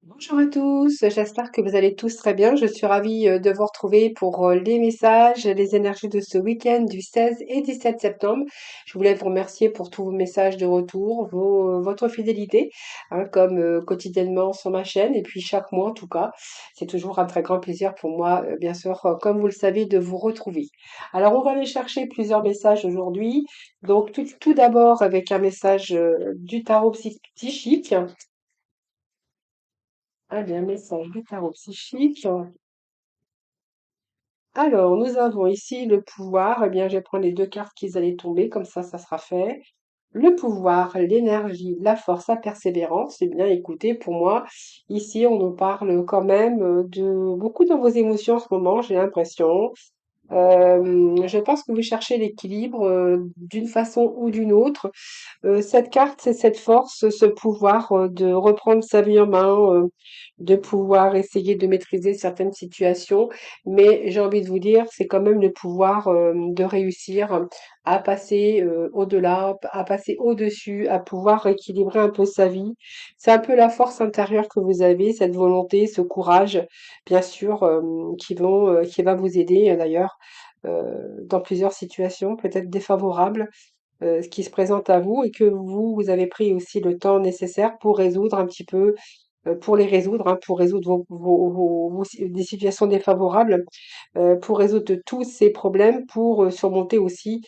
Bonjour à tous, j'espère que vous allez tous très bien. Je suis ravie de vous retrouver pour les messages, les énergies de ce week-end du 16 et 17 septembre. Je voulais vous remercier pour tous vos messages de retour, votre fidélité, hein, comme quotidiennement sur ma chaîne et puis chaque mois en tout cas. C'est toujours un très grand plaisir pour moi, bien sûr, comme vous le savez, de vous retrouver. Alors on va aller chercher plusieurs messages aujourd'hui. Donc tout d'abord avec un message du tarot psychique. Allez, un message du tarot psychique. Alors, nous avons ici le pouvoir. Eh bien, je vais prendre les deux cartes qui allaient tomber, comme ça sera fait. Le pouvoir, l'énergie, la force, la persévérance. Eh bien, écoutez, pour moi, ici, on nous parle quand même de beaucoup de vos émotions en ce moment, j'ai l'impression. Je pense que vous cherchez l'équilibre d'une façon ou d'une autre. Cette carte, c'est cette force, ce pouvoir de reprendre sa vie en main, de pouvoir essayer de maîtriser certaines situations. Mais j'ai envie de vous dire, c'est quand même le pouvoir de réussir à passer au-delà, à passer au-dessus, à pouvoir équilibrer un peu sa vie. C'est un peu la force intérieure que vous avez, cette volonté, ce courage, bien sûr, qui va vous aider d'ailleurs dans plusieurs situations, peut-être défavorables ce qui se présente à vous et que vous avez pris aussi le temps nécessaire pour résoudre un petit peu, pour les résoudre, hein, pour résoudre des situations défavorables, pour résoudre tous ces problèmes, pour surmonter aussi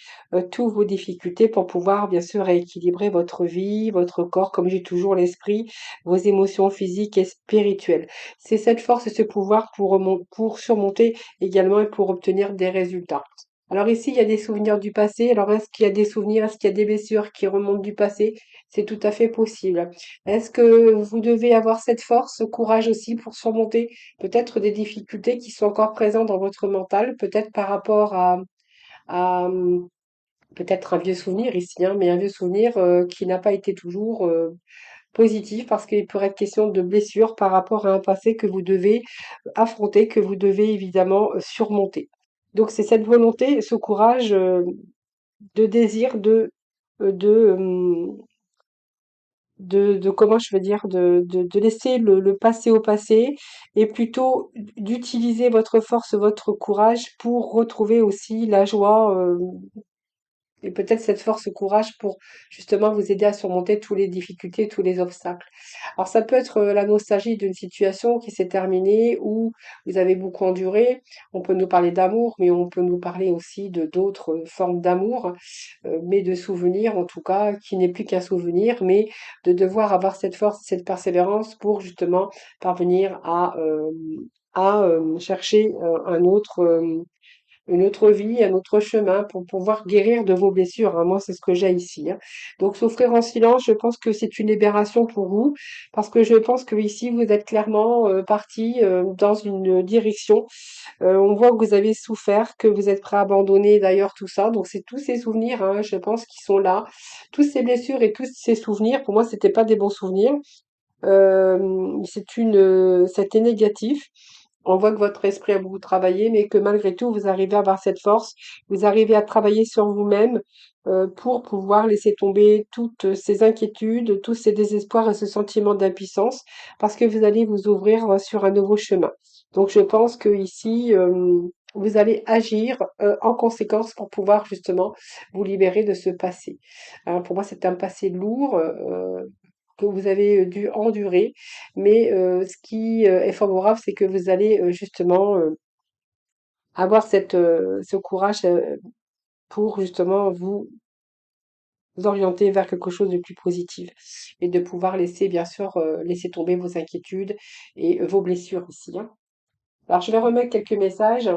toutes vos difficultés, pour pouvoir bien sûr rééquilibrer votre vie, votre corps, comme j'ai toujours l'esprit, vos émotions physiques et spirituelles. C'est cette force et ce pouvoir pour surmonter également et pour obtenir des résultats. Alors ici, il y a des souvenirs du passé. Alors est-ce qu'il y a des souvenirs, est-ce qu'il y a des blessures qui remontent du passé? C'est tout à fait possible. Est-ce que vous devez avoir cette force, ce courage aussi pour surmonter peut-être des difficultés qui sont encore présentes dans votre mental, peut-être par rapport à peut-être un vieux souvenir ici, hein, mais un vieux souvenir qui n'a pas été toujours positif parce qu'il pourrait être question de blessure par rapport à un passé que vous devez affronter, que vous devez évidemment surmonter. Donc c'est cette volonté, ce courage de désir de, de comment je veux dire, de laisser le passé au passé et plutôt d'utiliser votre force, votre courage pour retrouver aussi la joie, et peut-être cette force, ce courage pour justement vous aider à surmonter toutes les difficultés, tous les obstacles. Alors ça peut être la nostalgie d'une situation qui s'est terminée ou vous avez beaucoup enduré. On peut nous parler d'amour, mais on peut nous parler aussi de d'autres formes d'amour, mais de souvenirs en tout cas, qui n'est plus qu'un souvenir, mais de devoir avoir cette force, cette persévérance pour justement parvenir à chercher une autre vie, un autre chemin pour pouvoir guérir de vos blessures, hein. Moi, c'est ce que j'ai ici, hein. Donc, souffrir en silence, je pense que c'est une libération pour vous, parce que je pense que ici, vous êtes clairement parti dans une direction. On voit que vous avez souffert, que vous êtes prêt à abandonner d'ailleurs tout ça. Donc, c'est tous ces souvenirs, hein, je pense, qui sont là. Toutes ces blessures et tous ces souvenirs, pour moi, c'était pas des bons souvenirs. C'était négatif. On voit que votre esprit a beaucoup travaillé, mais que malgré tout, vous arrivez à avoir cette force, vous arrivez à travailler sur vous-même pour pouvoir laisser tomber toutes ces inquiétudes, tous ces désespoirs et ce sentiment d'impuissance, parce que vous allez vous ouvrir sur un nouveau chemin. Donc, je pense que ici, vous allez agir en conséquence pour pouvoir justement vous libérer de ce passé. Hein, pour moi, c'est un passé lourd. Que vous avez dû endurer. Mais ce qui est favorable, c'est que vous allez justement avoir ce courage pour justement vous orienter vers quelque chose de plus positif et de pouvoir laisser, bien sûr, laisser tomber vos inquiétudes et vos blessures ici, hein. Alors, je vais remettre quelques messages.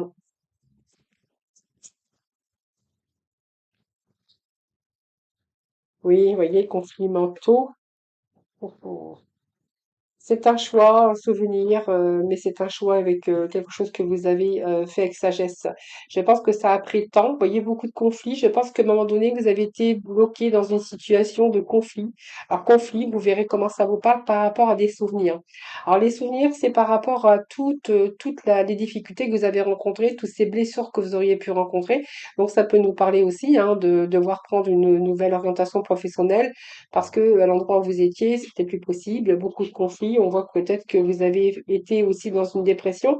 Oui, vous voyez, conflits mentaux. C'est un choix, un souvenir, mais c'est un choix avec quelque chose que vous avez fait avec sagesse. Je pense que ça a pris le temps. Vous voyez beaucoup de conflits. Je pense qu'à un moment donné, vous avez été bloqué dans une situation de conflit. Alors, conflit, vous verrez comment ça vous parle par rapport à des souvenirs. Alors, les souvenirs, c'est par rapport à les difficultés que vous avez rencontrées, toutes ces blessures que vous auriez pu rencontrer. Donc, ça peut nous parler aussi hein, de devoir prendre une nouvelle orientation professionnelle parce que à l'endroit où vous étiez, c'était plus possible, beaucoup de conflits, ici, on voit peut-être que vous avez été aussi dans une dépression.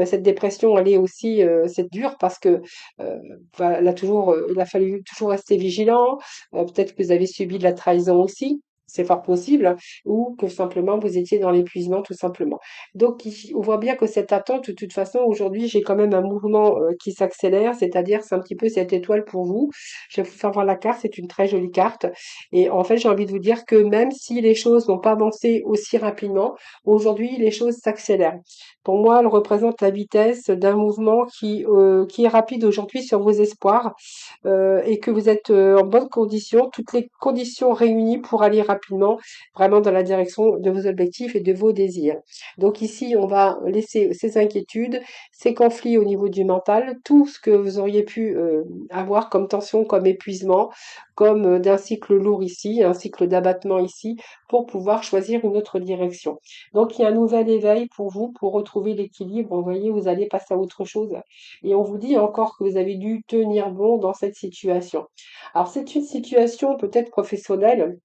Cette dépression, elle est aussi, c'est dur parce que il a fallu toujours rester vigilant. Peut-être que vous avez subi de la trahison aussi. C'est fort possible, ou que simplement vous étiez dans l'épuisement tout simplement. Donc, on voit bien que cette attente, de toute façon, aujourd'hui, j'ai quand même un mouvement qui s'accélère, c'est-à-dire c'est un petit peu cette étoile pour vous. Je vais vous faire voir la carte, c'est une très jolie carte. Et en fait, j'ai envie de vous dire que même si les choses n'ont pas avancé aussi rapidement, aujourd'hui, les choses s'accélèrent. Pour moi, elle représente la vitesse d'un mouvement qui est rapide aujourd'hui sur vos espoirs et que vous êtes en bonne condition, toutes les conditions réunies pour aller rapidement vraiment dans la direction de vos objectifs et de vos désirs. Donc ici, on va laisser ces inquiétudes, ces conflits au niveau du mental, tout ce que vous auriez pu avoir comme tension, comme épuisement, comme d'un cycle lourd ici, un cycle d'abattement ici, pour pouvoir choisir une autre direction. Donc, il y a un nouvel éveil pour vous, pour retrouver l'équilibre. Vous voyez, vous allez passer à autre chose. Et on vous dit encore que vous avez dû tenir bon dans cette situation. Alors, c'est une situation peut-être professionnelle.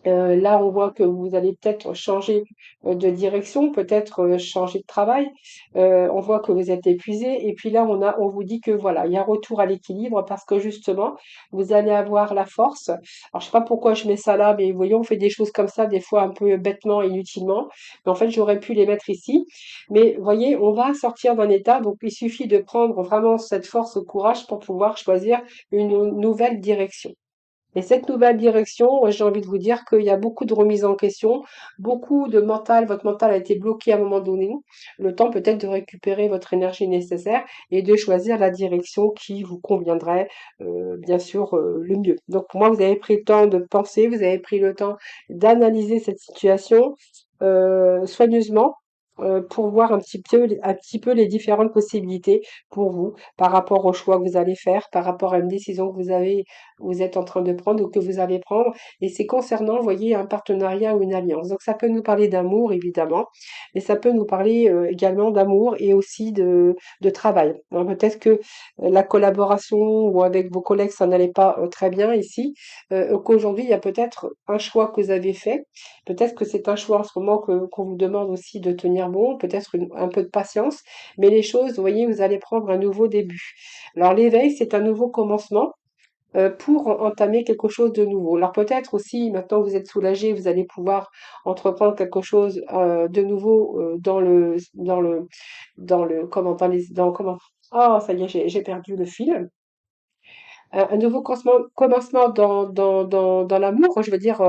Là, on voit que vous allez peut-être changer de direction, peut-être changer de travail. On voit que vous êtes épuisé. Et puis là, on vous dit que voilà, il y a un retour à l'équilibre parce que justement, vous allez avoir la force. Alors, je sais pas pourquoi je mets ça là, mais vous voyez, on fait des choses comme ça, des fois un peu bêtement, inutilement. Mais en fait, j'aurais pu les mettre ici. Mais vous voyez, on va sortir d'un état. Donc, il suffit de prendre vraiment cette force, ce courage pour pouvoir choisir une nouvelle direction. Et cette nouvelle direction, j'ai envie de vous dire qu'il y a beaucoup de remises en question, beaucoup de mental. Votre mental a été bloqué à un moment donné. Le temps peut-être de récupérer votre énergie nécessaire et de choisir la direction qui vous conviendrait, bien sûr, le mieux. Donc pour moi, vous avez pris le temps de penser, vous avez pris le temps d'analyser cette situation soigneusement. Pour voir un petit peu les différentes possibilités pour vous par rapport au choix que vous allez faire, par rapport à une décision que vous êtes en train de prendre ou que vous allez prendre. Et c'est concernant, vous voyez, un partenariat ou une alliance. Donc ça peut nous parler d'amour, évidemment, mais ça peut nous parler également d'amour et aussi de travail. Alors, peut-être que la collaboration ou avec vos collègues, ça n'allait pas très bien ici, qu'aujourd'hui, il y a peut-être un choix que vous avez fait. Peut-être que c'est un choix en ce moment qu'on vous demande aussi de tenir bon, peut-être un peu de patience, mais les choses, vous voyez, vous allez prendre un nouveau début. Alors l'éveil, c'est un nouveau commencement pour entamer quelque chose de nouveau. Alors peut-être aussi, maintenant que vous êtes soulagé, vous allez pouvoir entreprendre quelque chose de nouveau comment, oh, ça y est, j'ai perdu le fil. Un nouveau commencement dans l'amour, je veux dire,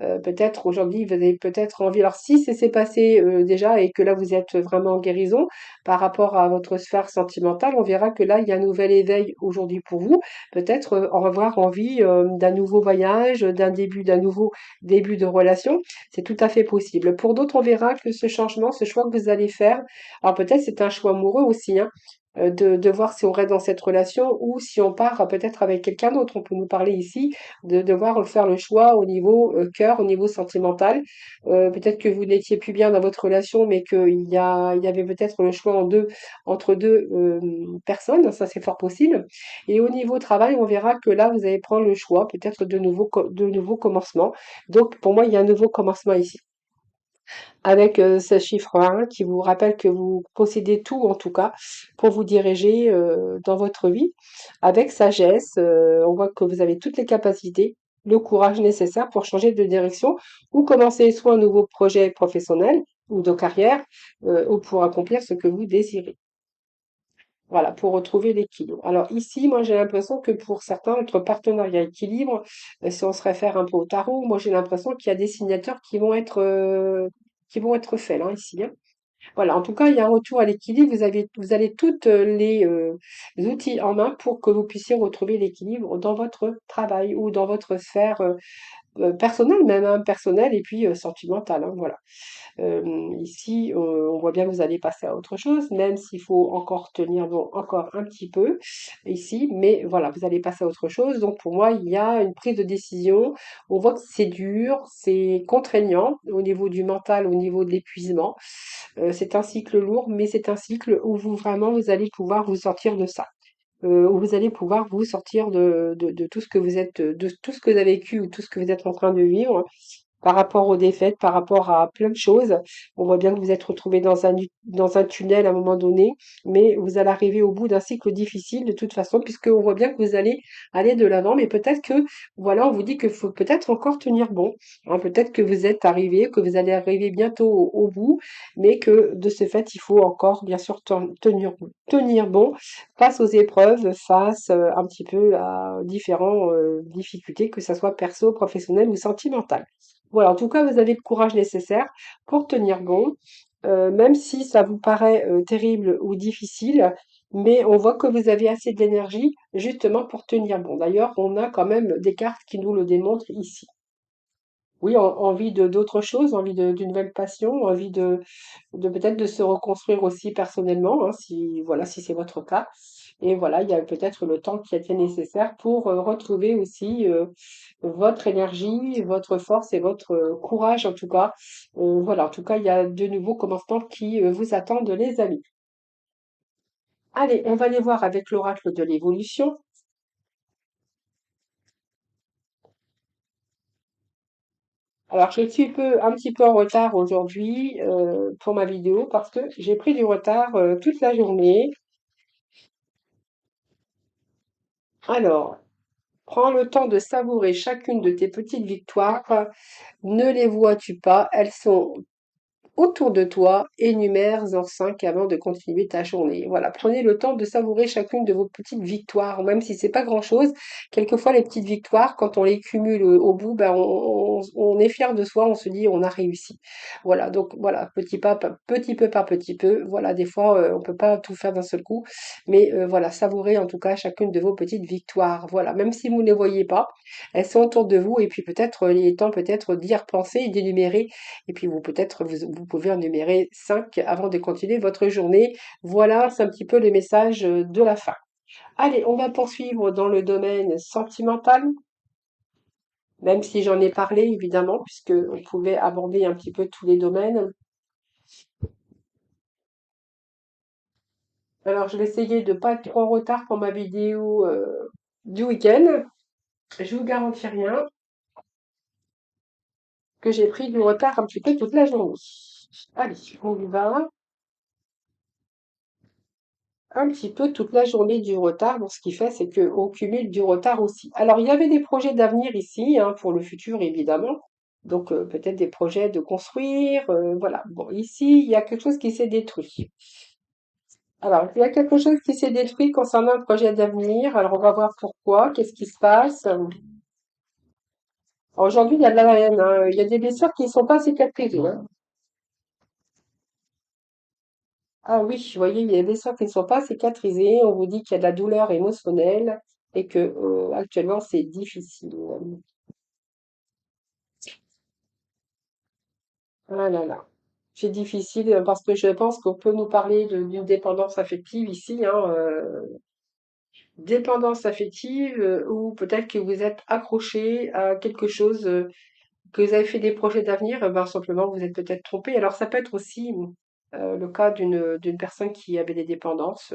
peut-être aujourd'hui, vous avez peut-être envie, alors si c'est passé déjà et que là vous êtes vraiment en guérison par rapport à votre sphère sentimentale, on verra que là il y a un nouvel éveil aujourd'hui pour vous, peut-être avoir envie d'un nouveau voyage, d'un nouveau début de relation, c'est tout à fait possible. Pour d'autres, on verra que ce changement, ce choix que vous allez faire, alors peut-être c'est un choix amoureux aussi, hein, de voir si on reste dans cette relation ou si on part peut-être avec quelqu'un d'autre. On peut nous parler ici de devoir faire le choix au niveau cœur, au niveau sentimental. Peut-être que vous n'étiez plus bien dans votre relation, mais il y avait peut-être le choix entre deux personnes. Ça, c'est fort possible. Et au niveau travail, on verra que là, vous allez prendre le choix, peut-être de nouveaux commencements. Donc, pour moi, il y a un nouveau commencement ici avec ce chiffre 1 qui vous rappelle que vous possédez tout en tout cas pour vous diriger dans votre vie avec sagesse. On voit que vous avez toutes les capacités, le courage nécessaire pour changer de direction ou commencer soit un nouveau projet professionnel ou de carrière ou pour accomplir ce que vous désirez. Voilà, pour retrouver l'équilibre. Alors ici, moi j'ai l'impression que pour certains, notre partenariat équilibre, si on se réfère un peu au tarot, moi j'ai l'impression qu'il y a des signatures qui vont être faits là, ici, hein. Voilà, en tout cas, il y a un retour à l'équilibre. Vous avez toutes les outils en main pour que vous puissiez retrouver l'équilibre dans votre travail ou dans votre sphère personnelle, même hein, personnelle et puis sentimentale, hein, voilà. Ici, on voit bien que vous allez passer à autre chose, même s'il faut encore tenir bon, encore un petit peu ici, mais voilà, vous allez passer à autre chose. Donc pour moi, il y a une prise de décision. On voit que c'est dur, c'est contraignant au niveau du mental, au niveau de l'épuisement. C'est un cycle lourd, mais c'est un cycle où vous allez pouvoir vous sortir de ça. Où vous allez pouvoir vous sortir de tout ce que vous êtes, de tout ce que vous avez vécu ou tout ce que vous êtes en train de vivre par rapport aux défaites, par rapport à plein de choses. On voit bien que vous êtes retrouvé dans un tunnel à un moment donné, mais vous allez arriver au bout d'un cycle difficile de toute façon, puisqu'on voit bien que vous allez aller de l'avant, mais peut-être que, voilà, on vous dit qu'il faut peut-être encore tenir bon, hein. Peut-être que vous êtes arrivé, que vous allez arriver bientôt au bout, mais que de ce fait, il faut encore, bien sûr, tenir bon face aux épreuves, face un petit peu à différentes difficultés, que ça soit perso, professionnel ou sentimental. Voilà, en tout cas, vous avez le courage nécessaire pour tenir bon, même si ça vous paraît terrible ou difficile, mais on voit que vous avez assez d'énergie justement pour tenir bon. D'ailleurs, on a quand même des cartes qui nous le démontrent ici. Oui, envie de d'autres choses, envie d'une nouvelle passion, envie de peut-être de se reconstruire aussi personnellement, hein, si voilà, si c'est votre cas. Et voilà, il y a peut-être le temps qui a été nécessaire pour retrouver aussi votre énergie, votre force et votre courage en tout cas. Voilà, en tout cas, il y a de nouveaux commencements qui vous attendent, les amis. Allez, on va les voir avec l'oracle de l'évolution. Alors, je suis un petit peu en retard aujourd'hui pour ma vidéo parce que j'ai pris du retard toute la journée. Alors, prends le temps de savourer chacune de tes petites victoires. Ne les vois-tu pas? Elles sont autour de toi, énumère-en 5 avant de continuer ta journée. Voilà, prenez le temps de savourer chacune de vos petites victoires, même si c'est pas grand-chose. Quelquefois, les petites victoires, quand on les cumule au bout, ben, on est fier de soi, on se dit on a réussi. Voilà, donc voilà, petit peu par petit peu. Voilà, des fois, on peut pas tout faire d'un seul coup, mais voilà, savourez en tout cas chacune de vos petites victoires. Voilà, même si vous ne les voyez pas, elles sont autour de vous et puis peut-être il est temps peut-être d'y repenser et d'énumérer et puis vous peut-être vous pouvez en numérer 5 avant de continuer votre journée. Voilà, c'est un petit peu le message de la fin. Allez, on va poursuivre dans le domaine sentimental, même si j'en ai parlé évidemment, puisque on pouvait aborder un petit peu tous les domaines. Alors, je vais essayer de pas être trop en retard pour ma vidéo du week-end. Je vous garantis rien, que j'ai pris du retard un petit peu toute la journée. Allez, on y va. Un petit peu toute la journée du retard. Bon, ce qui fait, c'est qu'on cumule du retard aussi. Alors, il y avait des projets d'avenir ici, hein, pour le futur, évidemment. Donc, peut-être des projets de construire, voilà. Bon, ici, il y a quelque chose qui s'est détruit. Alors, il y a quelque chose qui s'est détruit concernant un projet d'avenir. Alors, on va voir pourquoi, qu'est-ce qui se passe. Alors, aujourd'hui, il y a de la haine, hein. Il y a des blessures qui ne sont pas cicatrisées, hein. Ah oui, vous voyez, il y a des blessures qui ne sont pas cicatrisées. On vous dit qu'il y a de la douleur émotionnelle et que actuellement c'est difficile. Ah là là, c'est difficile parce que je pense qu'on peut nous parler d'une dépendance affective ici, hein, dépendance affective ou peut-être que vous êtes accroché à quelque chose, que vous avez fait des projets d'avenir, ben simplement vous êtes peut-être trompé. Alors ça peut être aussi le cas d'une personne qui avait des dépendances,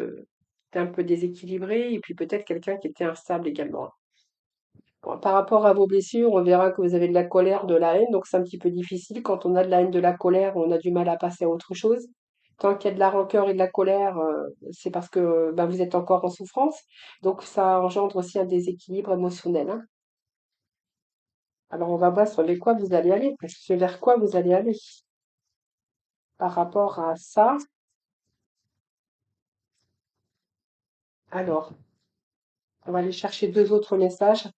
était un peu déséquilibrée, et puis peut-être quelqu'un qui était instable également. Bon, par rapport à vos blessures, on verra que vous avez de la colère, de la haine, donc c'est un petit peu difficile. Quand on a de la haine, de la colère, on a du mal à passer à autre chose. Tant qu'il y a de la rancœur et de la colère, c'est parce que ben, vous êtes encore en souffrance. Donc ça engendre aussi un déséquilibre émotionnel, hein. Alors on va voir sur les quoi vous allez aller, parce que vers quoi vous allez aller. Par rapport à ça, alors, on va aller chercher deux autres messages.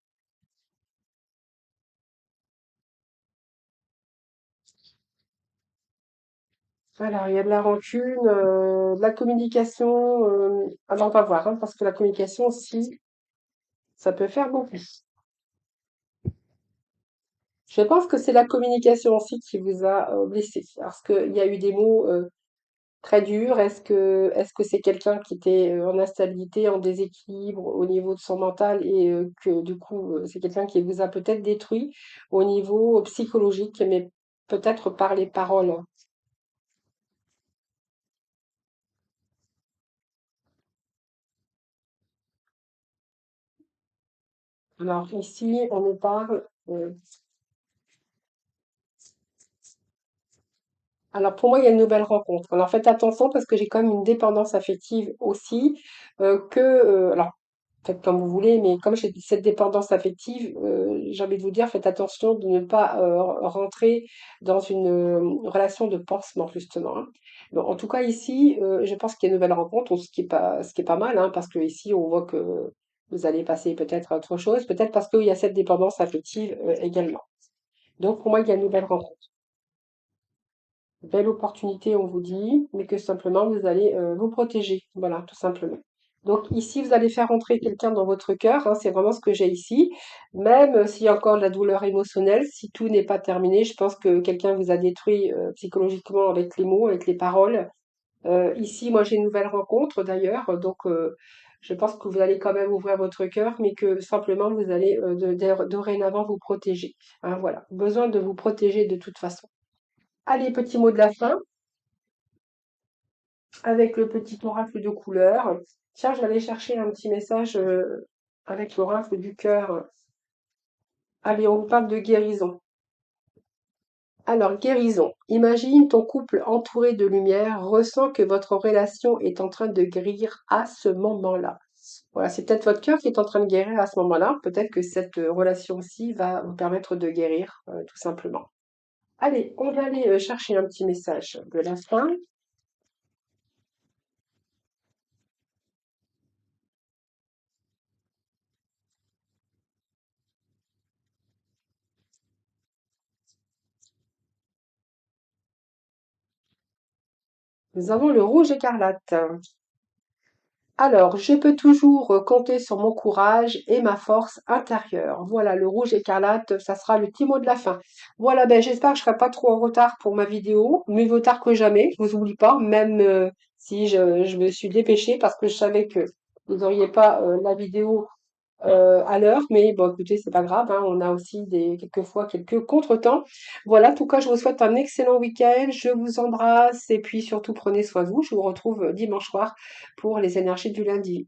Alors, il y a de la rancune, de la communication. Alors, on va voir, hein, parce que la communication aussi, ça peut faire beaucoup. Je pense que c'est la communication aussi qui vous a blessé, parce qu'il y a eu des mots très durs. Est-ce que c'est quelqu'un qui était en instabilité, en déséquilibre au niveau de son mental et que du coup, c'est quelqu'un qui vous a peut-être détruit au niveau psychologique, mais peut-être par les paroles. Alors ici, on nous parle Alors pour moi, il y a une nouvelle rencontre. Alors faites attention parce que j'ai quand même une dépendance affective aussi, alors faites comme vous voulez, mais comme j'ai cette dépendance affective, j'ai envie de vous dire, faites attention de ne pas rentrer dans une relation de pansement justement, hein. Bon, en tout cas ici, je pense qu'il y a une nouvelle rencontre, ce qui est pas mal, hein, parce que ici on voit que vous allez passer peut-être à autre chose, peut-être parce qu'il y a cette dépendance affective également. Donc pour moi, il y a une nouvelle rencontre. Belle opportunité, on vous dit, mais que simplement vous allez vous protéger. Voilà, tout simplement. Donc ici, vous allez faire entrer quelqu'un dans votre cœur, hein, c'est vraiment ce que j'ai ici. Même s'il y a encore de la douleur émotionnelle, si tout n'est pas terminé, je pense que quelqu'un vous a détruit psychologiquement avec les mots, avec les paroles. Ici, moi, j'ai une nouvelle rencontre d'ailleurs, donc je pense que vous allez quand même ouvrir votre cœur, mais que simplement vous allez dorénavant vous protéger. Hein, voilà, besoin de vous protéger de toute façon. Allez, petit mot de la fin, avec le petit oracle de couleur. Tiens, j'allais chercher un petit message avec l'oracle du cœur. Allez, on parle de guérison. Alors, guérison. Imagine ton couple entouré de lumière, ressent que votre relation est en train de guérir à ce moment-là. Voilà, c'est peut-être votre cœur qui est en train de guérir à ce moment-là. Peut-être que cette relation-ci va vous permettre de guérir, tout simplement. Allez, on va aller chercher un petit message de la fin. Nous avons le rouge écarlate. Alors, je peux toujours compter sur mon courage et ma force intérieure. Voilà, le rouge écarlate, ça sera le petit mot de la fin. Voilà, ben j'espère que je serai pas trop en retard pour ma vidéo. Mieux vaut tard que jamais, je vous oublie pas, même si je me suis dépêchée parce que je savais que vous n'auriez pas la vidéo à l'heure, mais bon, écoutez, c'est pas grave, hein, on a aussi quelquefois quelques contretemps. Voilà, en tout cas, je vous souhaite un excellent week-end, je vous embrasse et puis surtout prenez soin de vous. Je vous retrouve dimanche soir pour les énergies du lundi.